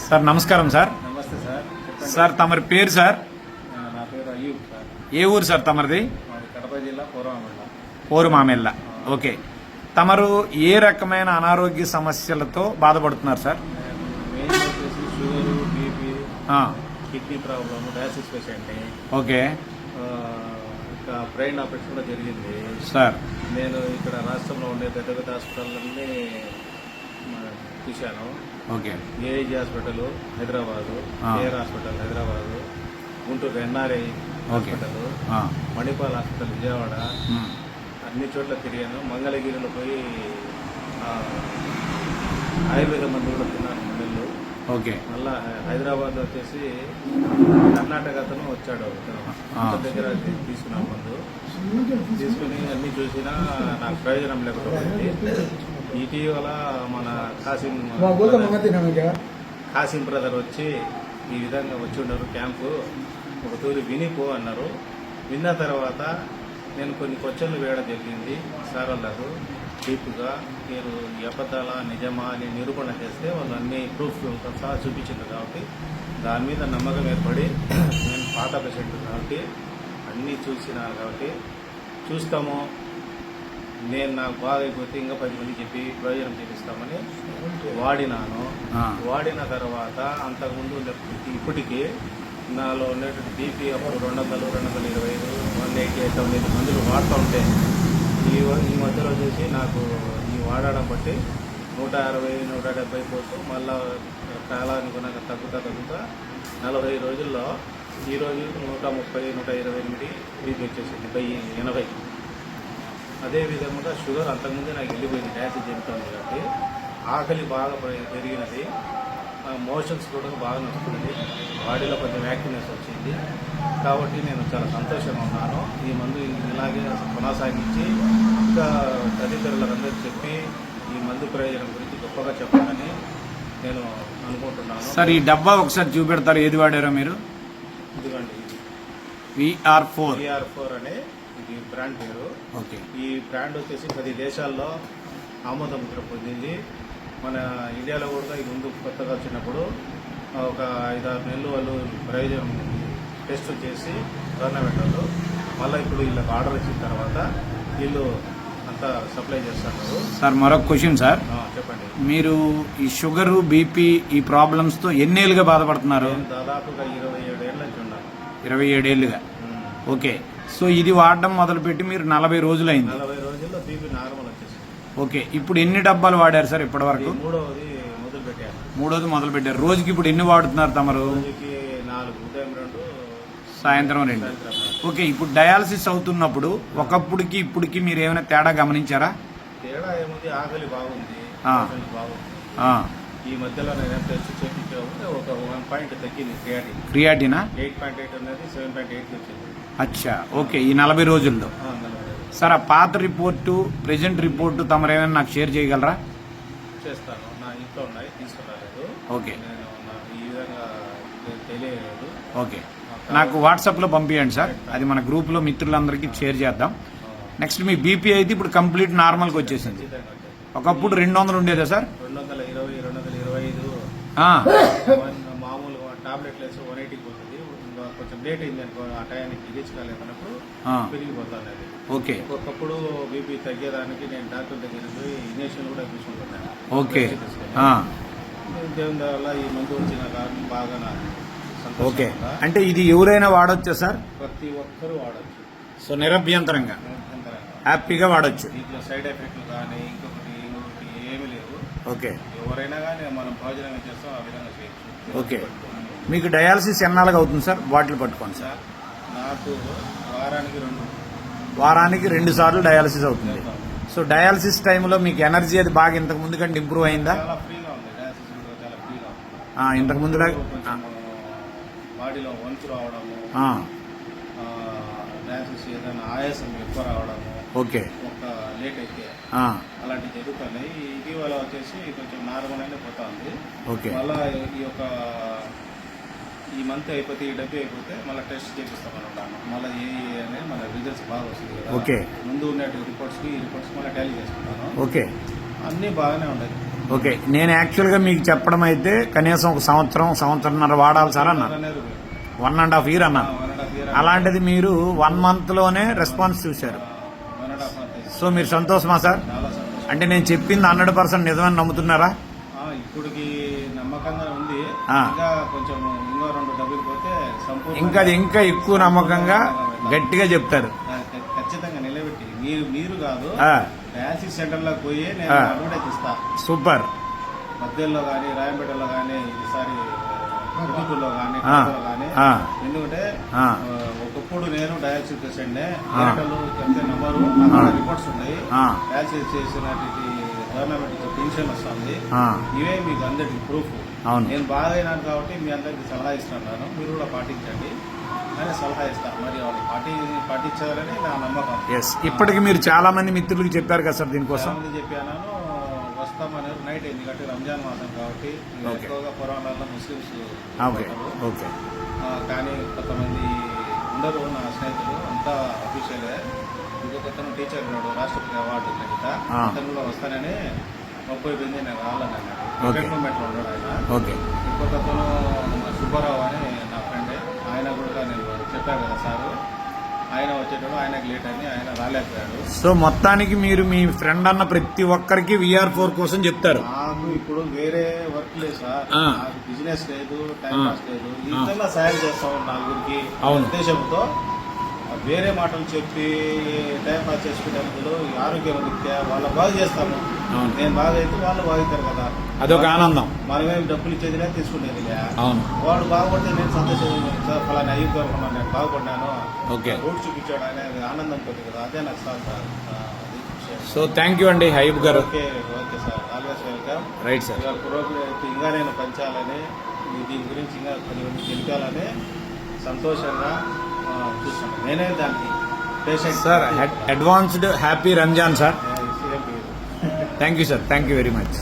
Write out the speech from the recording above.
Sir నమస్కారం sir. నమస్తే sir. Sir తమరి పేరు సార్? నా పేరు అయ్యూబ్ సార్. ఏ ఊరు సార్ తమరిది? కడప జిల్లా పూర్వమామిళ్ళ. పోరుమామిళ్ళ. ఓకే. తమరు ఏ రకమైన అనారోగ్య సమస్యలతో బాధపడుతున్నారు సార్? మెయిన్ వచ్చేసి sugar, BP, kidney problem, diocese patient. Okay. ఇంకా బ్రెయిన్ ఆపరేషన్ కూడా జరిగింది సార్. నేను ఇక్కడ రాష్ట్రంలో ఉండే పెద్ద పెద్ద హాస్పిటల్లన్నీ చూశాను. Okay. AIG hospital Hyderabad, KR hospital Hyderabad, Guntur NRI hospital, Manipal hospital Vijayawada, అన్ని చోట్ల తిరిగాను. మంగళగిరిలో పోయి ఆయుర్వేద మందు కూడా తిన్నాను మందులు. ఓకే. మళ్ళా హైదరాబాద్ వచ్చేసి కర్ణాటక అతను వచ్చాడు, అతని దగ్గర తీసుకున్నాను మందు. తీసుకుని అన్ని చూసినా నాకు ప్రయోజనం లేకపోయింది. ఇటీవల మన కాసిం బ్రదర్ వచ్చి ఈ విధంగా వచ్చి ఉన్నారు క్యాంపు, ఒక తూరి వినిపో అన్నారు. విన్న తర్వాత నేను కొన్ని క్వశ్చన్లు వేయడం జరిగింది సార్ వాళ్ళకు. డీప్గా మీరు అబద్ధాల నిజమా అని నిరూపణ చేస్తే వాళ్ళు అన్ని ప్రూఫ్ సహా చూపించింది కాబట్టి దాని మీద నమ్మకం ఏర్పడి నేను పాత పేషెంట్ కాబట్టి అన్నీ చూసినాను కాబట్టి చూస్తాము, నేను నాకు బాగా అయిపోతే ఇంకా 10 మంది చెప్పి ప్రయోజనం చేపిస్తామని వాడినాను. వాడిన తర్వాత అంతకుముందు ఇప్పటికీ నాలో ఉండేటువంటి బీపీ అప్పుడు 200, 225, 180, 90 మందులు వాడుతూ ఉంటే ఈ మధ్యలో చూసి నాకు ఈ వాడడం బట్టి 160, 170 పోతూ మళ్ళా కాలానుగుణంగా తగ్గుతా 40 రోజుల్లో ఈరోజు 130, 128 బీపీ వచ్చేసింది 80. అదేవిధంగా షుగర్ అంతకుముందే నాకు వెళ్ళిపోయింది, డయాసిస్ జరుగుతుంది కాబట్టి ఆకలి బాగా పెరిగినది, మోషన్స్ కూడా బాగా నచ్చుతుంది, బాడీలో కొంచెం యాక్టివ్నెస్ వచ్చింది. కాబట్టి నేను చాలా సంతోషంగా ఉన్నాను. ఈ మందు ఇలాగే కొనసాగించి ఇంకా తదితరులందరికీ చెప్పి ఈ మందు ప్రయోజనం గురించి గొప్పగా చెప్పాలని నేను అనుకుంటున్నాను. సార్ ఈ డబ్బా ఒకసారి చూపెడతారు, ఏది వాడారో మీరు? ఇదిగోండి, VR4 అనే ఇది బ్రాండ్ పేరు. ఓకే. ఈ బ్రాండ్ వచ్చేసి 10 దేశాల్లో ఆమోద ముద్ర పొందింది. మన ఇండియాలో కూడా ఇది ముందు కొత్తగా వచ్చినప్పుడు ఒక 5-6 నెలలు వాళ్ళు ప్రయోజనం టెస్ట్ చేసి గవర్నమెంట్ వాళ్ళు మళ్ళీ ఇప్పుడు వీళ్ళకి ఆర్డర్ ఇచ్చిన తర్వాత వీళ్ళు అంతా సప్లై చేస్తున్నారు. సార్ మరొక క్వశ్చన్ సార్, చెప్పండి. మీరు ఈ షుగరు, బీపీ ఈ ప్రాబ్లమ్స్తో ఎన్నేళ్ళుగా బాధపడుతున్నారు? దాదాపుగా 27 ఏళ్ళ నుంచి ఉన్నాను. 27 ఏళ్ళుగా. ఓకే. సో ఇది వాడడం మొదలుపెట్టి మీరు 40 రోజులు అయింది. 40 రోజుల్లో బీపీ నార్మల్ వచ్చేసింది. ఓకే. ఇప్పుడు ఎన్ని డబ్బాలు వాడారు సార్ ఇప్పటి వరకు? మూడోది మొదలు పెట్టారు. రోజుకి ఇప్పుడు ఎన్ని వాడుతున్నారు తమరు? 4, ఉదయం 2, సాయంత్రం 2. ఓకే. ఇప్పుడు డయాలసిస్ అవుతున్నప్పుడు ఒకప్పుడుకి ఇప్పటికి మీరు ఏమైనా తేడా గమనించారా? తేడా ఏముంది, ఆకలి బాగుంది, బాగుంది. ఈ మధ్యలో నేను టెస్ట్ చేయించాము, ఒక 1 పాయింట్ తగ్గింది క్రియాటినా. 8.8 ఉన్నది 7.8 వచ్చింది. అచ్చా. ఓకే. ఈ 40 రోజుల్లో. సార్ ఆ పాత రిపోర్టు, ప్రెజెంట్ రిపోర్టు తమరు ఏమైనా నాకు షేర్ చేయగలరా? చేస్తాను. నా ఇంట్లో ఉన్నాయి, తీసుకురాలేదు. ఓకే. నేను ఈ విధంగా తెలియలేదు. ఓకే. నాకు వాట్సాప్లో పంపించండి సార్, అది మన గ్రూప్లో మిత్రులందరికీ షేర్ చేద్దాం. నెక్స్ట్ మీ బీపీ అయితే ఇప్పుడు కంప్లీట్ నార్మల్కి వచ్చేసింది. ఒకప్పుడు 200 ఉండేదా సార్? 220, 225 మామూలుగా టాబ్లెట్లు వేసి 180 పోతుంది. కొంచెం లేట్ అయింది అనుకో, ఆ టయానికి రీచ్ కాలేదన్నప్పుడు పెరిగిపోతాను అది. ఓకే. ఒకప్పుడు బీపీ తగ్గేదానికి నేను డాక్టర్ దగ్గర పోయి ఇంజక్షన్ కూడా తీసుకుంటున్నాను. ఓకే. దేవుని వల్ల ఈ మందు వచ్చిన కారణం బాగా నాకు. ఓకే. అంటే ఇది ఎవరైనా వాడొచ్చా సార్? ప్రతి ఒక్కరూ వాడచ్చు. సో నిరభ్యంతరంగా హ్యాపీగా వాడచ్చు. దీంట్లో సైడ్ ఎఫెక్ట్లు కానీ ఇంకొకటి ఏమీ లేవు. ఓకే. ఎవరైనా కానీ మనం భోజనం చేస్తాం ఆ విధంగా చేయొచ్చు. ఓకే. మీకు డయాలసిస్ ఎన్నాళ్ళగా అవుతుంది సార్? బాటిల్ పట్టుకోండి సార్. నాకు వారానికి 2 సార్లు డయాలసిస్ అవుతుంది. సో డయాలసిస్ టైంలో మీకు ఎనర్జీ అది బాగా ఇంతకు ముందు కంటే ఇంప్రూవ్ అయిందా? ఇంతకు ముందు బాడీలో వంచు రావడము, డయాలసిస్ ఏదైనా ఆయాసం ఎక్కువ రావడము, ఓకే, ఒక లేట్ అయితే అలాంటివి జరుగుతున్నాయి. ఇటీవల వచ్చేసి కొంచెం నార్మల్ అయినా పోతా ఉంది. ఓకే. మళ్ళా ఈ మంత్ అయిపోతే, ఈ డబ్బు అయిపోతే మళ్ళీ టెస్ట్ చేపిస్తామన్నాను. మళ్ళీ ఏ అనేది మన రిజల్ట్స్ బాగా వస్తుంది కదా. ఓకే. ముందు ఉన్న రిపోర్ట్స్కి ఈ రిపోర్ట్స్ మళ్ళీ టాలీ చేసుకుంటాను. ఓకే. అన్నీ బాగానే ఉన్నాయి. ఓకే, నేను యాక్చువల్గా మీకు చెప్పడం అయితే కనీసం ఒక సంవత్సరంన్నర వాడాలి సార్ అన్న, 1.5 year అన్న. అలాంటిది మీరు 1 monthలోనే రెస్పాన్స్ చూశారు. 1.5 month సో మీరు సంతోషమా సార్? చాలా సంతోషం. అంటే నేను చెప్పింది 100% నిజమని నమ్ముతున్నారా? ఇప్పటికి నమ్మకంగా ఉంది. ఆ. ఇంకా కొంచెం ఇంకో 2 డబ్బులు పోతే సంపూర్ణ ఇంకా అది ఇంకా ఎక్కువ నమ్మకంగా గట్టిగా చెప్తారు. ఖచ్చితంగా నిలబెట్టి మీరు కాదు, ఆ, డయాలసిస్ సెంటర్లోకి పోయి నేను ఆ. అడ్వర్టైజ్ ఇస్తా. సూపర్. మధ్యలో కానీ, రాయంపేటలో కానీ, ఈసారి పుదుటూరులో కానీ, ఆ. కానీ. ఆ. ఎందుకంటే ఆ. ఒకప్పుడు నేను డయాలసిస్ పేషెంట్నే. ఆ. ఎయిర్టెల్ చెప్తే నంబరు రిపోర్ట్స్ ఉన్నాయి. ఆ. డయాలసిస్ చేసినటువంటి గవర్నమెంట్ పెన్షన్ వస్తుంది. ఆ, ఇవే మీకు అందరికి ప్రూఫ్. అవును. నేను బాగా అయినాను కాబట్టి మీ అందరికి సలహా ఇస్తున్నాను, మీరు కూడా పాటించండి అని సలహా ఇస్తాను. మరి వాళ్ళు పాటించాలని నా నమ్మకం. ఎస్, ఇప్పటికి మీరు చాలా మంది మిత్రులకు చెప్పారు కదా సార్ దీనికోసం? చాలామంది చెప్పాను, వస్తామన్నారు. నైట్ అయింది కాబట్టి రంజాన్ మాసం కాబట్టి ఓకే. ఎక్కువగా పురాణాల్లో ముస్లిమ్స్ ఓకే ఉంటారు. ఓకే కానీ కొంతమంది ఉండరు నా స్నేహితులు, అంతా అఫీషియలే. ఇంకొకతను టీచర్ ఉన్నాడు, రాష్ట్రపతి అవార్డు గ్రహీత. ఆ. అతను కూడా వస్తానని 30 నేను రావాలని ఓకే. గవర్నమెంట్లో ఉన్నాడు ఆయన. ఓకే ఇంకొకతను సుబ్బారావు అని నా ఫ్రెండే, ఆయన కూడా నేను చెప్పాను కదా సారు, ఆయన వచ్చేటప్పుడు ఆయనకు లేట్ అని ఆయన రాలేకపోయాడు. సో మొత్తానికి మీరు మీ ఫ్రెండ్ అన్న ప్రతి ఒక్కరికి VR4 కోసం చెప్తారు. నాకు ఇప్పుడు వేరే వర్క్ లేదు సార్, ఆ. నాకు బిజినెస్ లేదు, టైం ఆ. పాస్ లేదు. ఈ విధంగా సాయం చేస్తాం నలుగురికి అవును. ఉద్దేశంతో. వేరే మాటలు చెప్పి టైం పాస్ చేసుకునే బదులు ఈ ఆరోగ్యం రీత్యా వాళ్ళ బాగు చేస్తాము. అవును. నేను బాగా అయితే వాళ్ళు బాగుతారు కదా, అదొక ఆనందం. మనమేం డబ్బులు ఇచ్చేదిలే తీసుకునేదిలే. అవును. వాడు బాగుపడితే నేను సంతోషం సార్, ఫలానా అయ్యి కోరుకున్నాను, నేను బాగుపడ్డాను, ఓకే. రోడ్ చూపించాడు అనేది ఆనందం కొద్ది కదా, అదే నాకు సార్ సార్ అది విషయం. సో థ్యాంక్ యూ అండి హయీబ్ గారు. Okay okay sir, always welcome. Right sir. ఇవాళ పురోగతి ఇంకా నేను పెంచాలని, దీని గురించి ఇంకా కొంచెం తెలిపాలని సంతోషంగా చూస్తున్నాను. నేనే దానికి patient sir advanced happy Ramzan sir. Same to you. Thank you sir, thank you very much.